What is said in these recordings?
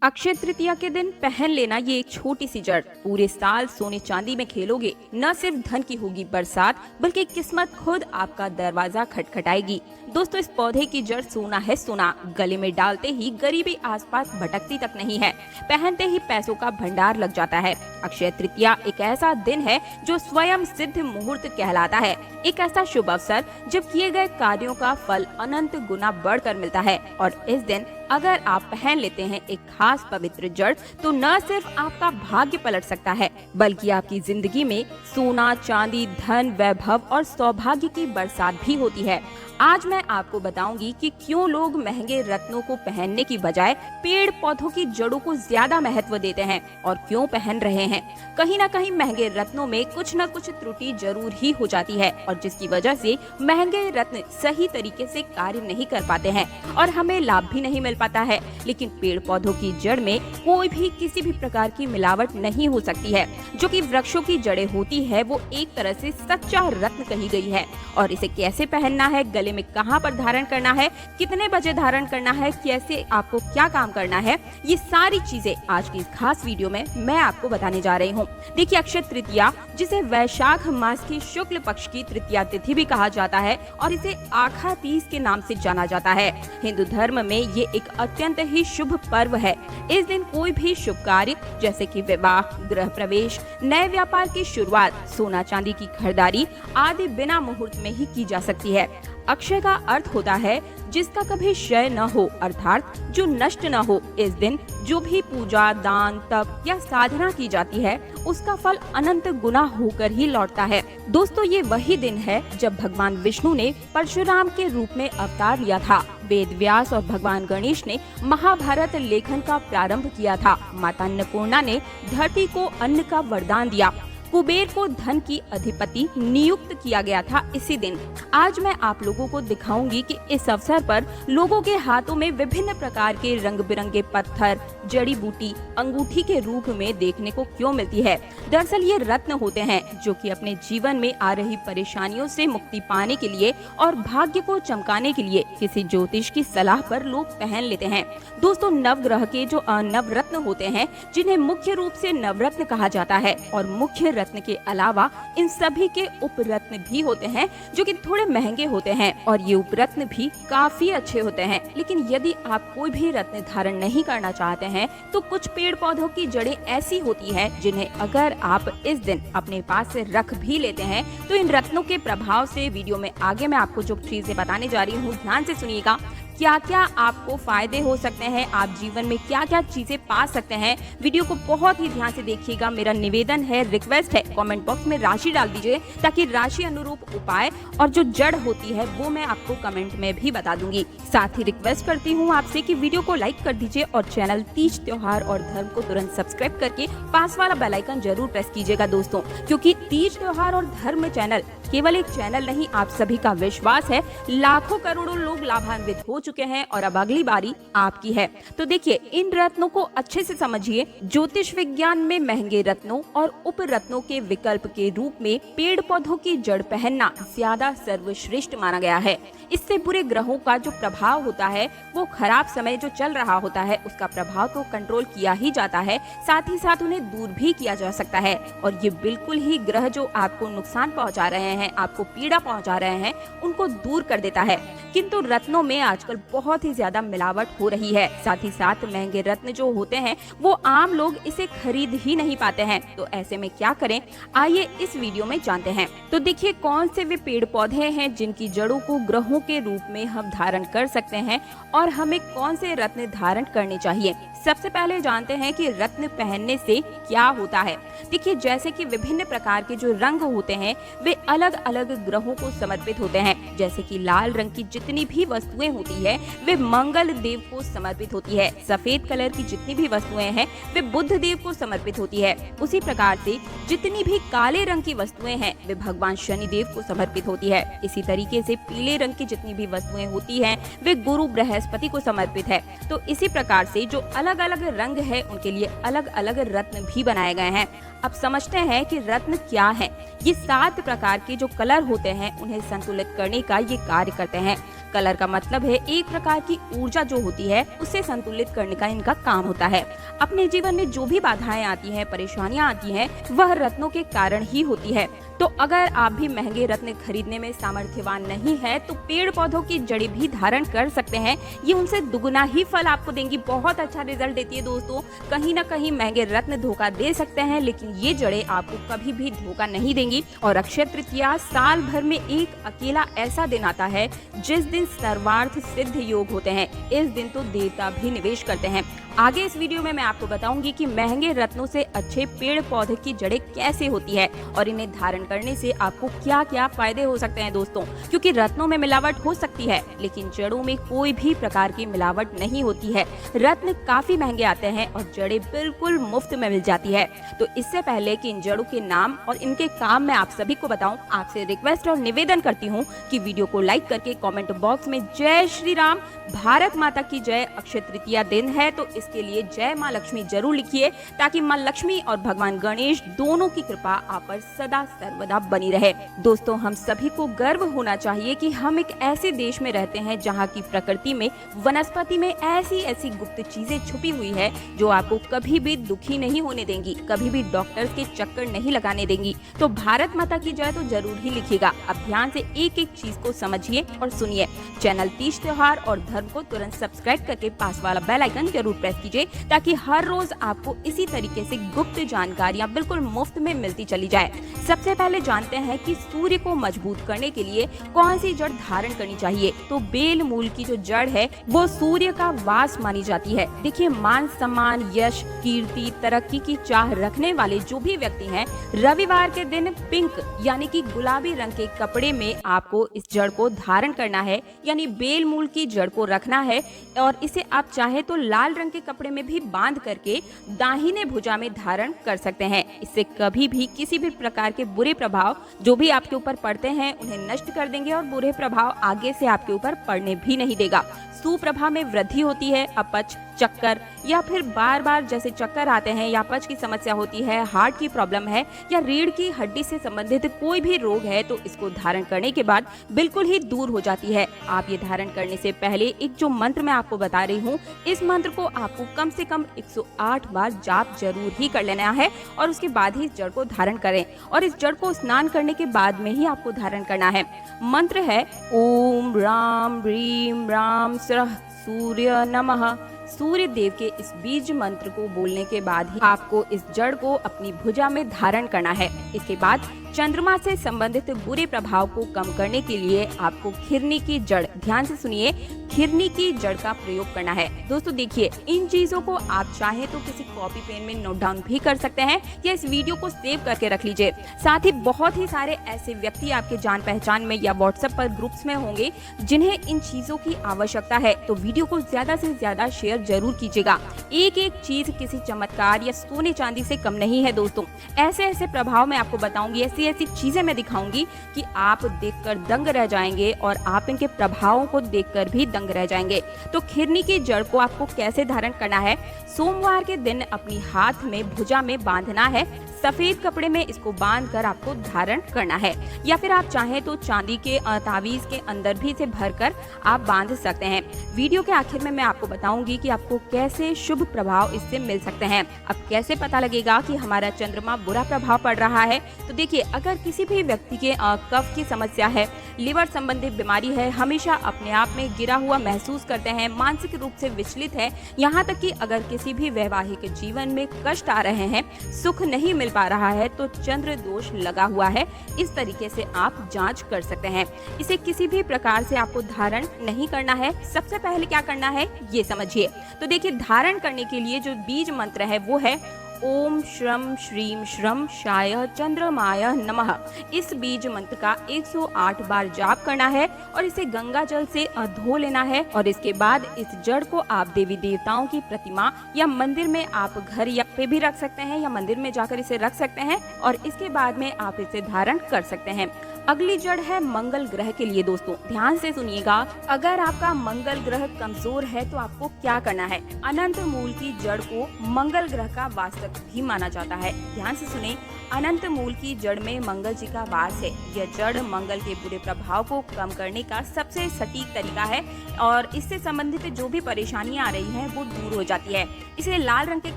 अक्षय तृतीया के दिन पहन लेना ये एक छोटी सी जड़ पूरे साल सोने चांदी में खेलोगे, न सिर्फ धन की होगी बरसात बल्कि किस्मत खुद आपका दरवाजा खटखटाएगी। दोस्तों, इस पौधे की जड़ सोना है सोना। गले में डालते ही गरीबी आसपास भटकती तक नहीं है, पहनते ही पैसों का भंडार लग जाता है। अक्षय तृतीया एक ऐसा दिन है जो स्वयं सिद्ध मुहूर्त कहलाता है, एक ऐसा शुभ अवसर जब किए गए कार्यों का फल अनंत गुना बढ़कर मिलता है। और इस दिन अगर आप पहन लेते हैं एक खास पवित्र जड़, तो न सिर्फ आपका भाग्य पलट सकता है बल्कि आपकी जिंदगी में सोना चांदी धन वैभव और सौभाग्य की बरसात भी होती है। आज मैं आपको बताऊंगी कि क्यों लोग महंगे रत्नों को पहनने की बजाय पेड़ पौधों की जड़ों को ज्यादा महत्व देते हैं और क्यों पहन रहे हैं। कहीं न कहीं महंगे रत्नों में कुछ न कुछ त्रुटि जरूर ही हो जाती है और जिसकी वजह से महंगे रत्न सही तरीके से कार्य नहीं कर पाते हैं और हमें लाभ भी नहीं मिल पाता है। लेकिन पेड़ पौधों की जड़ में कोई भी किसी भी प्रकार की मिलावट नहीं हो सकती है। जो कि वृक्षों की जड़ें होती है वो एक तरह से सच्चा रत्न कही गई है। और इसे कैसे पहनना है, गले में कहां पर धारण करना है, कितने बजे धारण करना है, कैसे आपको क्या काम करना है, ये सारी चीजें आज की इस खास वीडियो में मैं आपको बताने जा रही हूँ। देखिए, अक्षय तृतीया जिसे वैशाख मास की शुक्ल पक्ष की तृतीया तिथि भी कहा जाता है और इसे आखा तीज के नाम से जाना जाता है। हिंदू धर्म में ये एक अत्यंत ही शुभ पर्व है। इस दिन कोई भी शुभ कार्य जैसे कि विवाह, गृह प्रवेश, नए व्यापार की शुरुआत, सोना चांदी की खरीदारी आदि बिना मुहूर्त में ही की जा सकती है। अक्षय का अर्थ होता है जिसका कभी क्षय न हो, अर्थात जो नष्ट न हो। इस दिन जो भी पूजा दान तप या साधना की जाती है उसका फल अनंत गुना होकर ही लौटता है। दोस्तों, ये वही दिन है जब भगवान विष्णु ने परशुराम के रूप में अवतार लिया था। वेद व्यास और भगवान गणेश ने महाभारत लेखन का प्रारंभ किया था। माता अन्नपूर्णा ने धरती को अन्न का वरदान दिया। कुबेर को धन की अधिपति नियुक्त किया गया था इसी दिन। आज मैं आप लोगों को दिखाऊंगी कि इस अवसर पर लोगों के हाथों में विभिन्न प्रकार के रंग बिरंगे पत्थर, जड़ी बूटी अंगूठी के रूप में देखने को क्यों मिलती है। दरअसल ये रत्न होते हैं जो कि अपने जीवन में आ रही परेशानियों से मुक्ति पाने के लिए और भाग्य को चमकाने के लिए किसी ज्योतिष की सलाह पर लोग पहन लेते हैं। दोस्तों, नवग्रह के जो नवरत्न होते हैं जिन्हें मुख्य रूप से नवरत्न कहा जाता है और मुख्य रत्न के अलावा इन सभी के उपरत्न भी होते हैं जो कि थोड़े महंगे होते हैं और ये उपरत्न भी काफी अच्छे होते हैं। लेकिन यदि आप कोई भी रत्न धारण नहीं करना चाहते हैं तो कुछ पेड़ पौधों की जड़ें ऐसी होती हैं जिन्हें अगर आप इस दिन अपने पास से रख भी लेते हैं तो इन रत्नों के प्रभाव से वीडियो में आगे मैं आपको जो चीजें बताने जा रही हूँ ध्यान से सुनिएगा। क्या क्या आपको फायदे हो सकते हैं, आप जीवन में क्या क्या चीजें पा सकते हैं। वीडियो को बहुत ही ध्यान से देखिएगा। मेरा निवेदन है, रिक्वेस्ट है, कमेंट बॉक्स में राशि डाल दीजिए ताकि राशि अनुरूप उपाय और जो जड़ होती है वो मैं आपको कमेंट में भी बता दूंगी। साथ ही रिक्वेस्ट करती हूँ आपसे कि वीडियो को लाइक कर दीजिए और चैनल तीज त्योहार और धर्म को तुरंत सब्सक्राइब करके पास वाला बेल आइकन जरूर प्रेस कीजिएगा दोस्तों, क्योंकि तीज त्योहार और धर्म चैनल केवल एक चैनल नहीं, आप सभी का विश्वास है। लाखों करोड़ों लोग लाभान्वित हो चुके हैं और अब अगली बारी आपकी है। तो देखिए, इन रत्नों को अच्छे से समझिए। ज्योतिष विज्ञान में महंगे रत्नों और उप रत्नों के विकल्प के रूप में पेड़ पौधों की जड़ पहनना ज्यादा सर्वश्रेष्ठ माना गया है। इससे बुरे ग्रहों का जो प्रभाव होता है, वो खराब समय जो चल रहा होता है उसका प्रभाव तो कंट्रोल किया ही जाता है, साथ ही साथ उन्हें दूर भी किया जा सकता है। और ये बिल्कुल ही ग्रह जो आपको नुकसान पहुंचा रहे हैं, आपको पीड़ा पहुंचा रहे हैं, उनको दूर कर देता है। किंतु रत्नों में आजकल बहुत ही ज्यादा मिलावट हो रही है। साथ ही साथ महंगे रत्न जो होते हैं वो आम लोग इसे खरीद ही नहीं पाते हैं। तो ऐसे में क्या करें, आइए इस वीडियो में जानते हैं। तो देखिए, कौन से वे पेड़ पौधे हैं जिनकी जड़ों को ग्रहों के रूप में हम धारण कर सकते हैं और हमें कौन से रत्न धारण करने चाहिए। सबसे पहले जानते हैं कि रत्न पहनने से क्या होता है। देखिए, जैसे कि विभिन्न प्रकार के जो रंग होते हैं वे अलग अलग ग्रहों को समर्पित होते हैं। जैसे कि लाल रंग की जितनी भी वस्तुएं होती है वे मंगल देव को समर्पित होती है। सफेद कलर की जितनी भी वस्तुएं हैं वे बुध देव को समर्पित होती है। उसी प्रकार से जितनी भी काले रंग की वस्तुएं हैं वे भगवान शनि देव को समर्पित होती है। इसी तरीके से पीले रंग की जितनी भी वस्तुएं होती हैं वे गुरु बृहस्पति को समर्पित है। तो इसी प्रकार से जो अलग अलग रंग है उनके लिए अलग अलग रत्न भी बनाए गए हैं। अब समझते हैं कि रत्न क्या है। ये 7 प्रकार के जो कलर होते हैं उन्हें संतुलित करने का ये कार्य करते हैं। कलर का मतलब है एक प्रकार की ऊर्जा जो होती है उसे संतुलित करने का इनका काम होता है। अपने जीवन में जो भी बाधाएं आती हैं, परेशानियां आती हैं, वह रत्नों के कारण ही होती है। तो अगर आप भी महंगे रत्न खरीदने में सामर्थ्यवान नहीं है तो पेड़ पौधों की जड़ें भी धारण कर सकते हैं। ये उनसे दुगुना ही फल आपको देंगी, बहुत अच्छा रिजल्ट देती है दोस्तों। कहीं ना कहीं महंगे रत्न धोखा दे सकते हैं, लेकिन ये जड़ें आपको कभी भी धोखा नहीं देंगी। और अक्षय तृतीया साल भर में एक अकेला ऐसा दिन आता है जिस दिन सर्वार्थ सिद्ध योग होते हैं। इस दिन तो देवता भी निवेश करते हैं। आगे इस वीडियो में मैं आपको बताऊंगी कि महंगे रत्नों से अच्छे पेड़ पौधे की जड़ें कैसे होती है और इन्हें धारण करने से आपको क्या क्या फायदे हो सकते हैं दोस्तों। क्योंकि रत्नों में मिलावट हो सकती है लेकिन जड़ों में कोई भी प्रकार की मिलावट नहीं होती है। रत्न काफी महंगे आते हैं और जड़ें बिल्कुल मुफ्त में मिल जाती है। तो इससे पहले कि इन जड़ों के नाम और इनके काम मैं आप सभी को बताऊं, आपसे रिक्वेस्ट और निवेदन करती हूँ कि वीडियो को लाइक करके कमेंट बॉक्स में जय श्री राम, भारत माता की जय, अक्षय तृतीया दिन है तो इसके लिए जय माँ लक्ष्मी जरूर लिखिए, ताकि माँ लक्ष्मी और भगवान गणेश दोनों की कृपा आप पर सदा सर्वदा बनी रहे। दोस्तों, हम सभी को गर्व होना चाहिए कि हम एक ऐसे देश में रहते हैं जहाँ की प्रकृति में, वनस्पति में ऐसी ऐसी गुप्त चीजें छुपी हुई है जो आपको कभी भी दुखी नहीं होने देंगी, कभी भी डॉक्टर्स के चक्कर नहीं लगाने देंगी। तो भारत माता की जय तो जरूर ही लिखिएगा। अब ध्यान से एक एक चीज को समझिए और सुनिए। चैनल तीज त्योहार और धर्म को तुरंत सब्सक्राइब करके पास वाला बेल आइकन जरूर प्रेस कीजिए, ताकि हर रोज आपको इसी तरीके से गुप्त जानकारियां बिल्कुल मुफ्त में मिलती चली जाए। सबसे पहले जानते हैं कि सूर्य को मजबूत करने के लिए कौन सी जड़ धारण करनी चाहिए। तो बेल मूल की जो जड़ है वो सूर्य का वास मानी जाती है। देखिए, मान सम्मान, यश, कीर्ति, तरक्की की चाह रखने वाले जो भी व्यक्ति हैं, रविवार के दिन पिंक यानी कि गुलाबी रंग के कपड़े में आपको इस जड़ को धारण करना है, यानी बेल मूल की जड़ को रखना है। और इसे आप चाहे तो लाल रंग के कपड़े में भी बांध करके दाहिने भुजा में धारण कर सकते हैं। इससे कभी भी किसी भी प्रकार के बुरे प्रभाव जो भी आपके ऊपर पड़ते हैं उन्हें नष्ट कर देंगे और बुरे प्रभाव आगे से आपके ऊपर पड़ने भी नहीं देगा। सुप्रभा में वृद्धि होती है। अपच, चक्कर या फिर बार बार जैसे चक्कर आते हैं या अपच की समस्या होती है, हार्ट की प्रॉब्लम है या रीढ़ की हड्डी से संबंधित कोई भी रोग है तो इसको धारण करने के बाद बिल्कुल ही दूर हो जाती है। आप ये धारण करने से पहले एक जो मंत्र मैं आपको बता रही हूँ, इस मंत्र को आपको कम से कम 108 बार जाप जरूर ही कर लेना है और उसके बाद ही इस जड़ को धारण करें। और इस जड़ को स्नान करने के बाद में ही आपको धारण करना है। मंत्र है ओम राम ह्रीम राम सरह सूर्य नमः। सूर्य देव के इस बीज मंत्र को बोलने के बाद ही आपको इस जड़ को अपनी भुजा में धारण करना है। इसके बाद चंद्रमा से संबंधित बुरे प्रभाव को कम करने के लिए आपको खिरनी की जड़, ध्यान से सुनिए, खिरनी की जड़ का प्रयोग करना है। दोस्तों देखिए, इन चीजों को आप चाहे तो किसी कॉपी पेन में नोट डाउन भी कर सकते हैं या इस वीडियो को सेव करके रख लीजिए। साथ ही बहुत ही सारे ऐसे व्यक्ति आपके जान पहचान में या व्हाट्सएप पर ग्रुप्स में होंगे जिन्हें इन चीजों की आवश्यकता है, तो वीडियो को ज्यादा से ज्यादा शेयर जरूर कीजिएगा। एक एक चीज किसी चमत्कार या सोने चांदी से कम नहीं है दोस्तों। ऐसे ऐसे प्रभाव मैं आपको बताऊंगी, ऐसी ऐसी चीजें मैं दिखाऊंगी कि आप देखकर दंग रह जाएंगे और आप इनके प्रभावों को देखकर भी दंग रह जाएंगे। तो खिरनी की जड़ को आपको कैसे धारण करना है? सोमवार के दिन अपनी हाथ में भुजा में बांधना है। सफेद कपड़े में इसको बांधकर आपको धारण करना है, या फिर आप चाहें तो चांदी के तावीज के अंदर भी इसे भरकर आप बांध सकते हैं। वीडियो के आखिर में मैं आपको बताऊंगी कि आपको कैसे शुभ प्रभाव इससे मिल सकते हैं। अब कैसे पता लगेगा कि हमारा चंद्रमा बुरा प्रभाव पड़ रहा है? तो देखिए, अगर किसी भी व्यक्ति के कफ की समस्या है, लिवर संबंधित बीमारी है, हमेशा अपने आप में गिरा हुआ महसूस करते हैं, मानसिक रूप से विचलित है, यहाँ तक कि अगर किसी भी वैवाहिक जीवन में कष्ट आ रहे हैं, सुख नहीं मिल पा रहा है, तो चंद्र दोष लगा हुआ है। इस तरीके से आप जांच कर सकते हैं। इसे किसी भी प्रकार से आपको धारण नहीं करना है। सबसे पहले क्या करना है ये समझिए। तो देखिए, धारण करने के लिए जो बीज मंत्र है वो है ओम श्रम श्रीम श्रम शाय चंद्रमाय नमः। इस बीज मंत्र का 108 बार जाप करना है और इसे गंगा जल से धो लेना है। और इसके बाद इस जड़ को आप देवी देवताओं की प्रतिमा या मंदिर में आप घर या पे भी रख सकते हैं या मंदिर में जाकर इसे रख सकते हैं और इसके बाद में आप इसे धारण कर सकते हैं। अगली जड़ है मंगल ग्रह के लिए। दोस्तों ध्यान से सुनिएगा, अगर आपका मंगल ग्रह कमजोर है तो आपको क्या करना है। अनंत मूल की जड़ को मंगल ग्रह का वास्तव भी माना जाता है। ध्यान से सुने, अनंत मूल की जड़ में मंगल जी का वास है। यह जड़ मंगल के बुरे प्रभाव को कम करने का सबसे सटीक तरीका है और इससे संबंधित जो भी परेशानियां आ रही हैं वो दूर हो जाती है। इसे लाल रंग के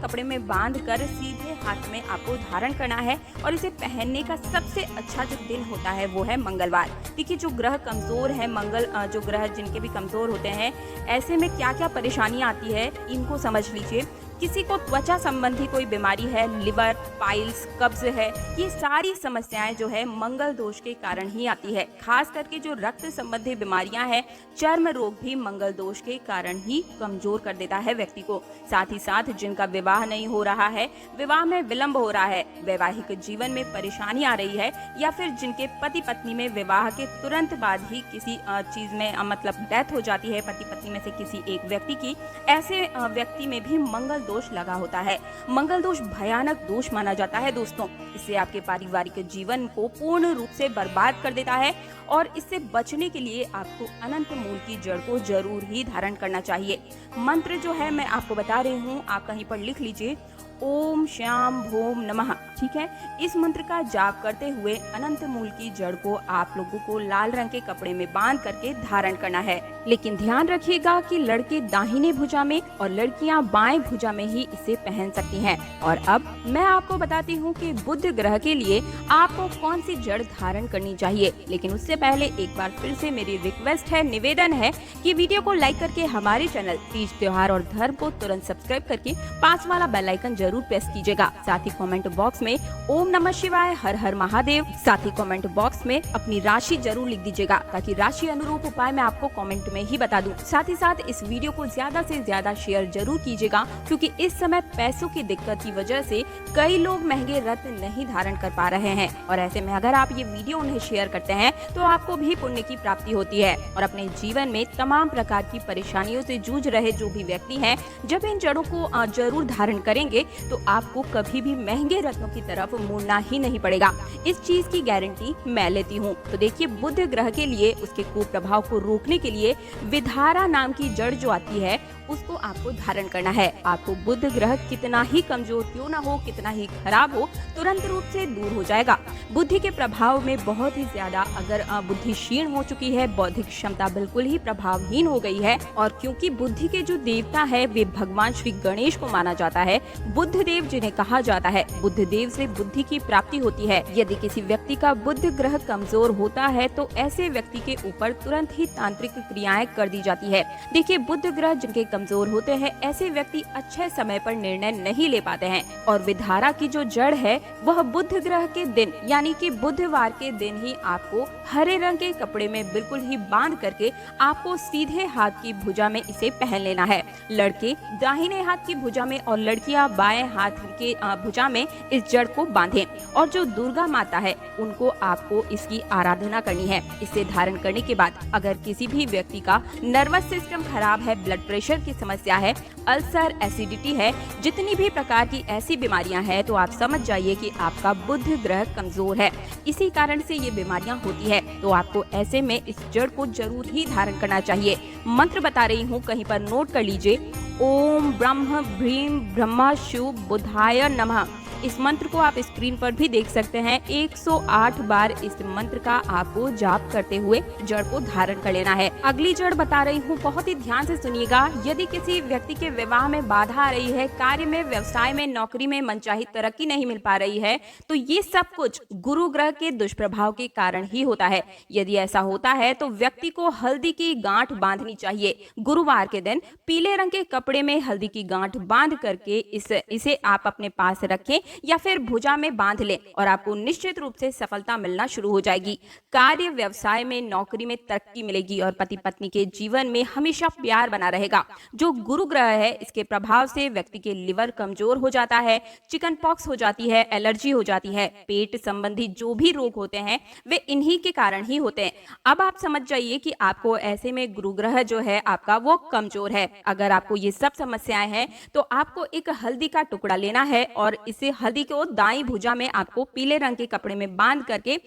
कपड़े में बांधकर सीधे हाथ में आपको धारण करना है और इसे पहनने का सबसे अच्छा जो दिन होता है वो है मंगलवार। देखिए, जो ग्रह कमजोर है, जो ग्रह जिनके भी कमजोर होते हैं, ऐसे में क्या क्या परेशानी आती है इनको समझ लीजिए। किसी को त्वचा संबंधी कोई बीमारी है, लिवर, पाइल्स, कब्ज है, ये सारी समस्याएं जो है मंगल दोष के कारण ही आती है। खास करके जो रक्त संबंधी बीमारियां हैं, चर्म रोग भी मंगल दोष के कारण ही कमजोर कर देता है व्यक्ति को। साथ ही साथ जिनका विवाह नहीं हो रहा है, विवाह में विलंब हो रहा है, वैवाहिक जीवन में परेशानी आ रही है, या फिर जिनके पति पत्नी में विवाह के तुरंत बाद ही किसी चीज में मतलब डेथ हो जाती है पति पत्नी में से किसी एक व्यक्ति की, ऐसे व्यक्ति में भी मंगल दोष लगा होता है। मंगल दोष भयानक दोष माना जाता है दोस्तों। इससे आपके पारिवारिक जीवन को पूर्ण रूप से बर्बाद कर देता है और इससे बचने के लिए आपको अनंत मूल की जड़ को जरूर ही धारण करना चाहिए। मंत्र जो है मैं आपको बता रही हूँ, आप कहीं पर लिख लीजिए, ओम श्याम भूम नमः। ठीक है, इस मंत्र का जाप करते हुए अनंत मूल की जड़ को आप लोगों को लाल रंग के कपड़े में बांध करके धारण करना है। लेकिन ध्यान रखिएगा कि लड़के दाहिने भुजा में और लड़कियां बाएं भुजा में ही इसे पहन सकती हैं। और अब मैं आपको बताती हूँ कि बुध ग्रह के लिए आपको कौन सी जड़ धारण करनी चाहिए। लेकिन उससे पहले एक बार फिर से मेरी रिक्वेस्ट है, निवेदन है कि वीडियो को लाइक करके हमारे चैनल तीज त्योहार और धर्म को तुरंत सब्सक्राइब करके पास वाला बेल आइकन जरूर प्रेस कीजिएगा। साथ ही कमेंट बॉक्स में ओम नमः शिवाय, हर हर महादेव, साथ ही कमेंट बॉक्स में अपनी राशि जरूर लिख दीजिएगा ताकि राशि अनुरूप उपाय मैं आपको कमेंट में ही बता दूं। साथ ही साथ इस वीडियो को ज्यादा से ज्यादा शेयर जरूर कीजिएगा, क्योंकि इस समय पैसों की दिक्कत की वजह से कई लोग महंगे रत्न नहीं धारण कर पा रहे हैं और ऐसे में अगर आप ये वीडियो उन्हें शेयर करते हैं तो आपको भी पुण्य की प्राप्ति होती है। और अपने जीवन में तमाम प्रकार की परेशानियों से जूझ रहे जो भी व्यक्ति हैं, जब इन जड़ों को जरूर धारण करेंगे तो आपको कभी भी महंगे रत्नों की तरफ मुड़ना ही नहीं पड़ेगा। इस चीज की गारंटी मैं लेती हूँ। तो देखिए, बुध ग्रह के लिए उसके कुप्रभाव को रोकने के लिए विधारा नाम की जड़ जो आती है उसको आपको धारण करना है। आपको बुध ग्रह कितना ही कमजोर क्यों ना हो, कितना ही खराब हो, तुरंत रूप से दूर हो जाएगा। बुद्धि के प्रभाव में बहुत ही ज्यादा अगर बुद्धि क्षीण हो चुकी है, बौद्धिक क्षमता बिल्कुल ही प्रभावहीन हो गई है, और क्योंकि बुद्धि के जो देवता है वे भगवान श्री गणेश को माना जाता है, बुद्ध देव जिन्हें कहा जाता है, बुद्ध देव से बुद्धि की प्राप्ति होती है। यदि किसी व्यक्ति का बुध ग्रह कमजोर होता है तो ऐसे व्यक्ति के ऊपर तुरंत ही तांत्रिक क्रियाएं कर दी जाती है। देखिए, बुध ग्रह जिनके कमजोर होते हैं, ऐसे व्यक्ति अच्छे समय पर निर्णय नहीं ले पाते हैं और विधारा की जो जड़ है वह बुध ग्रह के दिन यानी कि बुधवार के दिन ही आपको हरे रंग के कपड़े में बिल्कुल ही बांध करके आपको सीधे हाथ की भुजा में इसे पहन लेना है। लड़के दाहिने हाथ की भुजा में और लड़कियां बाएं हाथ के भुजा में इस जड़ को बांधें। और जो दुर्गा माता है उनको आपको इसकी आराधना करनी है। इसे धारण करने के बाद अगर किसी भी व्यक्ति का नर्वस सिस्टम खराब है, ब्लड प्रेशर की समस्या है, अल्सर, एसिडिटी है, जितनी भी प्रकार की ऐसी बीमारियां हैं, तो आप समझ जाइए कि आपका बुध ग्रह कमजोर है। इसी कारण से ये बीमारियां होती है। तो आपको ऐसे में इस जड़ को जरूर ही धारण करना चाहिए। मंत्र बता रही हूँ, कहीं पर नोट कर लीजिए। ओम ब्रह्म भ्रीम ब्रह्मा शिव बुधाय नमः। इस मंत्र को आप स्क्रीन पर भी देख सकते हैं। 108 बार इस मंत्र का आपको जाप करते हुए जड़ को धारण कर लेना है। अगली जड़ बता रही हूँ, बहुत ही ध्यान से सुनिएगा। यदि किसी व्यक्ति के विवाह में बाधा आ रही है, कार्य में, व्यवसाय में, नौकरी में मनचाही तरक्की नहीं मिल पा रही है, तो ये सब कुछ गुरु ग्रह के दुष्प्रभाव के कारण ही होता है। यदि ऐसा होता है तो व्यक्ति को हल्दी की गांठ बांधनी चाहिए। गुरुवार के दिन पीले रंग के कपड़े में हल्दी की गांठ बांध करके इसे आप अपने पास रखें या फिर भुजा में बांध लें और आपको निश्चित रूप से सफलता मिलना शुरू हो जाएगी। कार्य, व्यवसाय में, नौकरी में तरक्की मिलेगी और पति पत्नी के जीवन में हमेशा प्यार बना रहेगा। जो गुरु ग्रह है, इसके प्रभाव से व्यक्ति के लिवर कमजोर हो जाता है, चिकन पॉक्स हो जाती है, एलर्जी हो जाती है, पेट संबंधी जो भी रोग होते हैं वे इन्हीं के कारण ही होते हैं। अब आप समझ जाइए कि आपको ऐसे में गुरु ग्रह जो है आपका वो कमजोर है। अगर आपको ये ये सब समस्याएं हैं तो आपको एक हल्दी का टुकड़ा लेना है और इसे हल्दी को दाई भुजा में आपको पीले रंग के कपड़े में बांध करके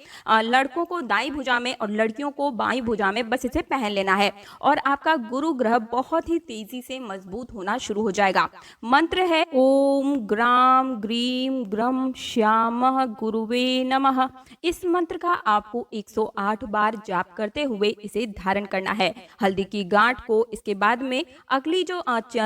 लड़कों को दाई भुजा में और लड़कियों को बाई भुजा में बस इसे पहन लेना है और आपका गुरु ग्रह बहुत ही तेजी से मजबूत होना शुरू हो जाएगा। मंत्र है ओम ग्राम ग्रीम ग्रम श्यामः गुरुवे नमः। इस मंत्र का आपको 108 बार जाप करते हुए इसे धारण करना है। हल्दी की गांठ को इसके बाद में अगली जो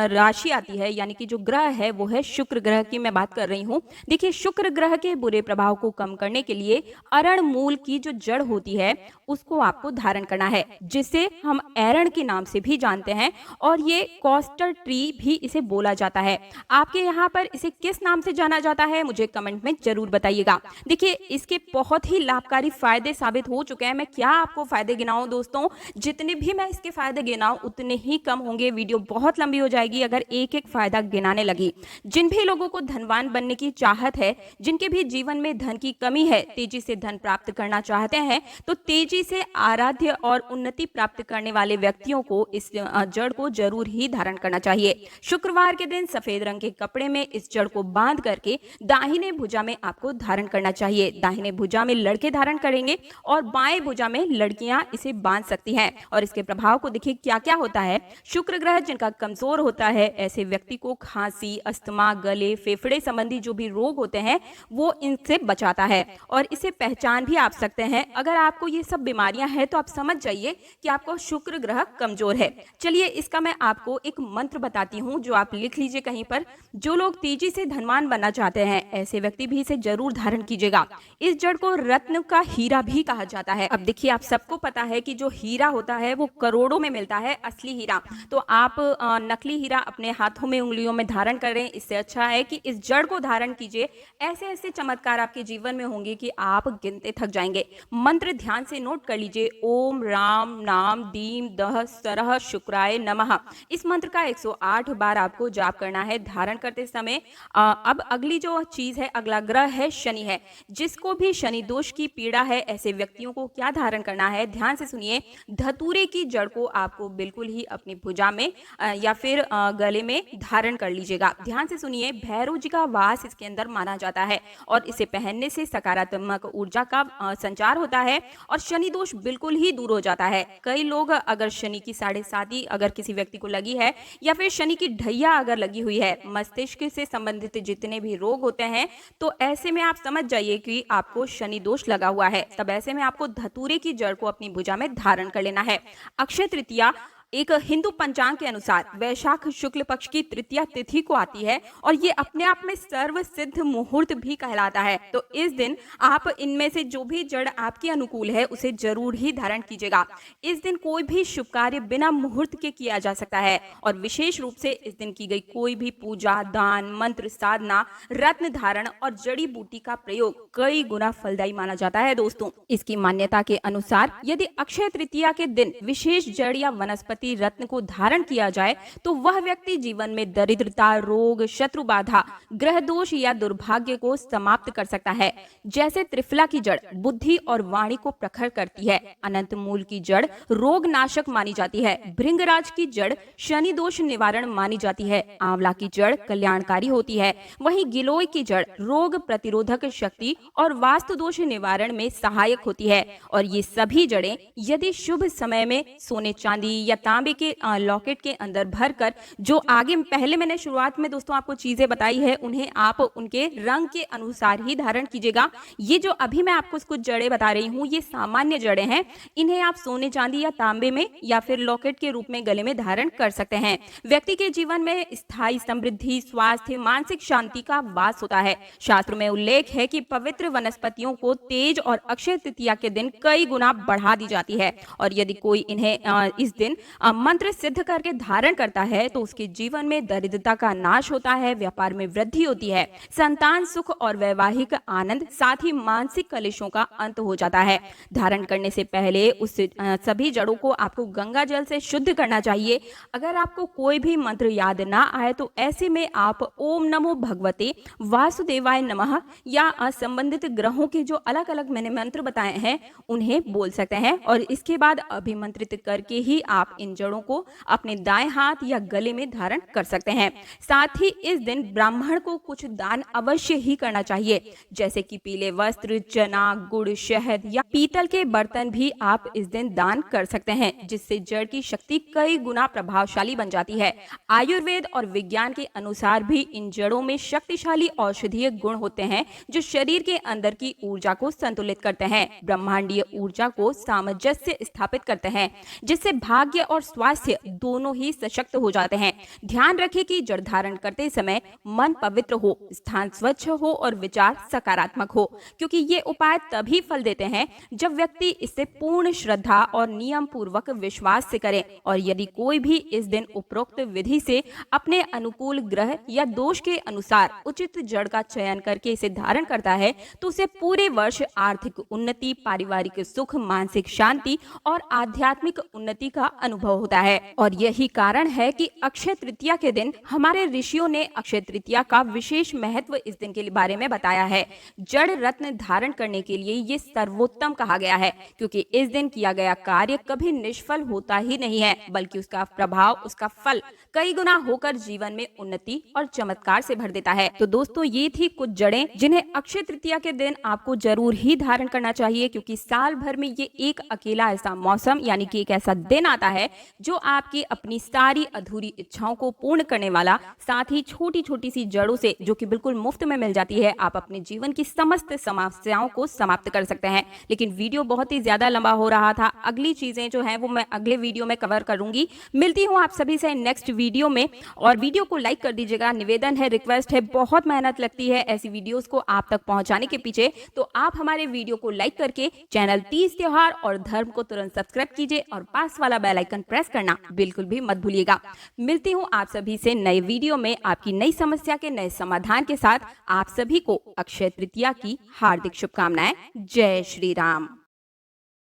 राशि आती है यानी कि जो ग्रह है वो है शुक्र ग्रह की मैं बात कर रही हूँ। देखिए शुक्र ग्रह के बुरे प्रभाव को कम करने के लिए अरण मूल की जो जड़ होती है उसको आपको धारण करना है, जिसे हम एरण के नाम से भी जानते हैं और ये कॉस्टर ट्री भी इसे बोला जाता है। आपके यहाँ पर इसे किस नाम से जाना जाता है मुझे कमेंट में जरूर बताइएगा। देखिए इसके बहुत ही लाभकारी फायदे साबित हो चुके हैं। मैं क्या आपको फायदे गिनाऊं दोस्तों, जितने भी मैं इसके फायदे गिनाऊं उतने ही कम होंगे, वीडियो बहुत लंबी हो जाएगी अगर एक एक फायदा गिनाने लगी। जिन भी लोगों को धनवान बनने की चाहत है, जिनके भी जीवन में धन की कमी है, तेजी से धन प्राप्त करना चाहते हैं तो तेजी से आराध्य और उन्नति प्राप्त करने वाले व्यक्तियों को इस जड़ को जरूर ही धारण करना चाहिए। शुक्रवार के दिन सफेद रंग के कपड़े में इस जड़ को बांध करके दाहिने भुजा में आपको धारण करना चाहिए। दाहिने भुजा में लड़के धारण करेंगे और बाएं भुजा में लड़कियां इसे बांध सकती हैं। और इसके प्रभाव को देखिए क्या क्या होता है। शुक्र ग्रह जिनका कमजोर होता है ऐसे व्यक्ति को खांसी, अस्थमा, गले, फेफड़े संबंधी जो भी रोग होते हैं वो इनसे बचाता है और इसे पहचान भी आप सकते हैं। अगर आपको ये सब बीमारियां हैं तो आप समझ जाइए कि आपको शुक्र ग्रह कमजोर है। चलिए इसका मैं आपको एक मंत्र बताती हूँ जो आप लिख लीजिए कहीं पर। जो लोग तेजी से धनवान बनना चाहते हैं ऐसे व्यक्ति भी इसे जरूर धारण कीजिएगा। इस जड़ को रत्न का हीरा भी कहा जाता है। अब देखिए आप सबको पता है कि जो हीरा होता है वो करोड़ों में मिलता है, असली हीरा। तो आप नकली हीरा अपने हाथों में उंगलियों में धारण करें, इससे अच्छा है कि इस जड़ को धारण कीजिए। ऐसे ऐसे चमत्कार आपके जीवन में होंगे कि आप गिनते थक जाएंगे। मंत्र ध्यान से नोट कर लीजिए, ओम राम नाम दीम दह सरह शुक्राय नमः। इस मंत्र का 108 बार आपको जाप करना है धारण करते समय। अब अगली जो चीज है, अगला ग्रह है शनि है। जिसको भी शनि दोष की पीड़ा है ऐसे व्यक्तियों को क्या धारण करना है, ध्यान से सुनिए। धतूरे की जड़ को आपको बिल्कुल ही अपनी भुजा में या फिर गले में धारण कर लीजिएगा। ध्यान से सुनिए, भैरव जी का वास इसके अंदर माना जाता है और इसे पहनने से सकारात्मक ऊर्जा का संचार होता है और शनि दोष बिल्कुल ही दूर हो जाता है। कई लोग अगर शनि की 7.5 अगर किसी व्यक्ति को लगी है या फिर शनि की ढैया अगर लगी हुई है, मस्तिष्क से संबंधित जितने भी रोग होते हैं, तो ऐसे में आप समझ जाइए कि आपको शनि दोष लगा हुआ है। तब ऐसे में आपको धतूरे की जड़ को अपनी भुजा में धारण कर लेना है। अक्षय तृतीया एक हिंदू पंचांग के अनुसार वैशाख शुक्ल पक्ष की तृतीया तिथि को आती है और ये अपने आप में सर्व सिद्ध मुहूर्त भी कहलाता है। तो इस दिन आप इनमें से जो भी जड़ आपके अनुकूल है उसे जरूर ही धारण कीजिएगा। इस दिन कोई भी शुभ कार्य बिना मुहूर्त के किया जा सकता है और विशेष रूप से इस दिन की गई कोई भी पूजा, दान, मंत्र, साधना, रत्न धारण और जड़ी बूटी का प्रयोग कई गुना फलदायी माना जाता है। दोस्तों इसकी मान्यता के अनुसार यदि अक्षय तृतीया के दिन विशेष जड़ या वनस्पति रत्न को धारण किया जाए तो वह व्यक्ति जीवन में दरिद्रता, रोग, शत्रु बाधा, ग्रह दोष या दुर्भाग्य को समाप्त कर सकता है। जैसे त्रिफला की जड़ बुद्धि और वाणी को प्रखर करती है, अनंत मूल की जड़ रोग नाशक मानी जाती है, भृंगराज की जड़ शनि दोष निवारण मानी जाती है, आंवला की जड़ कल्याणकारी होती है, वहीं गिलोय की जड़ रोग प्रतिरोधक शक्ति और वास्तु दोष निवारण में सहायक होती है। और ये सभी जड़ें यदि शुभ समय में सोने चांदी या तांबे के लॉकेट के अंदर भरकर, जो आगे पहले मैंने शुरुआत में दोस्तों आपको चीजें बताई है, उन्हें आप उनके रंग के अनुसार ही धारण कीजिएगा। ये जो अभी मैं आपको कुछ जड़ें बता रही हूँ ये सामान्य जड़ें हैं, इन्हें आप सोने चांदी या तांबे में या फिर लॉकेट के रूप में गले में धारण कर सकते हैं। व्यक्ति के जीवन में स्थायी समृद्धि, स्वास्थ्य, मानसिक शांति का वास होता है। शास्त्र में उल्लेख है कि पवित्र वनस्पतियों को तेज और अक्षय तृतीया के दिन कई गुना बढ़ा दी जाती है और यदि कोई इन्हें इस दिन मंत्र सिद्ध करके धारण करता है तो उसके जीवन में दरिद्रता का नाश होता है, व्यापार में वृद्धि होती है, संतान सुख और वैवाहिक आनंद, साथ ही मानसिक कलेशों का अंत हो जाता है। धारण करने से पहले उस सभी जड़ों को आपको गंगा जल से शुद्ध करना चाहिए। अगर आपको कोई भी मंत्र याद ना आए तो ऐसे में आप ओम नमो भगवते वासुदेवाय नमः या संबंधित ग्रहों के जो अलग अलग मैंने मंत्र बताए हैं उन्हें बोल सकते हैं और इसके बाद अभिमंत्रित करके ही आप इन इन जड़ों को अपने दाएं हाथ या गले में धारण कर सकते हैं। साथ ही इस दिन ब्राह्मण को कुछ दान अवश्य ही करना चाहिए, जैसे कि पीले वस्त्र, चना, गुड़, शहद या पीतल के बर्तन भी आप इस दिन दान कर सकते हैं, जिससे जड़ की शक्ति कई गुना प्रभावशाली बन जाती है। आयुर्वेद और विज्ञान के अनुसार भी इन जड़ों में शक्तिशाली औषधीय गुण होते हैं, जो शरीर के अंदर की ऊर्जा को संतुलित करते हैं, ब्रह्मांडीय ऊर्जा को सामंजस्य स्थापित करते हैं, जिससे भाग्य और स्वास्थ्य दोनों ही सशक्त हो जाते हैं। ध्यान रखें कि जड़ धारण करते समय मन पवित्र हो, स्थान स्वच्छ हो और विचार सकारात्मक हो, क्योंकि ये उपाय तभी फल देते हैं जब व्यक्ति इससे पूर्ण श्रद्धा और नियम पूर्वक विश्वास से करे। और यदि कोई भी इस दिन उपरोक्त विधि से अपने अनुकूल ग्रह या दोष के अनुसार उचित जड़ का चयन करके इसे धारण करता है, तो उसे पूरे वर्ष आर्थिक उन्नति, पारिवारिक सुख, मानसिक शांति और आध्यात्मिक उन्नति का अनुभव होता है। और यही कारण है कि अक्षय तृतीया के दिन हमारे ऋषियों ने अक्षय तृतीया का विशेष महत्व इस दिन के बारे में बताया है। जड़ रत्न धारण करने के लिए ये सर्वोत्तम कहा गया है, क्योंकि इस दिन किया गया कार्य कभी निष्फल होता ही नहीं है, बल्कि उसका प्रभाव, उसका फल कई गुना होकर जीवन में उन्नति और चमत्कार से भर देता है। तो दोस्तों, ये थी कुछ जड़ें जिन्हें अक्षय तृतीया के दिन आपको जरूर ही धारण करना चाहिए, क्योंकि साल भर में ये एक अकेला ऐसा मौसम यानी कि एक ऐसा दिन आता है जो आपकी अपनी सारी अधूरी इच्छाओं को पूर्ण करने वाला, साथ ही छोटी छोटी सी जड़ों से जो कि बिल्कुल मुफ्त में मिल जाती है, आप अपने जीवन की समस्त समस्याओं को समाप्त कर सकते हैं। लेकिन वीडियो बहुत ही ज्यादा लंबा हो रहा था, अगली चीजें जो है वो मैं अगले वीडियो में कवर करूंगी। मिलती हूँ आप सभी से नेक्स्ट वीडियो में, और वीडियो को लाइक कर दीजिएगा। निवेदन है, रिक्वेस्ट है, बहुत मेहनत लगती है ऐसी वीडियोस को आप तक पहुंचाने के पीछे, तो आप हमारे वीडियो को लाइक करके चैनल तीज त्योहार और धर्म को तुरंत सब्सक्राइब कीजिए और पास वाला बेल आइकन प्रेस करना बिल्कुल भी मत भूलिएगा। मिलती हूँ आप सभी से नए वीडियो में आपकी नई समस्या के नए समाधान के साथ। आप सभी को अक्षय तृतीया की हार्दिक शुभकामनाएं। जय श्री राम।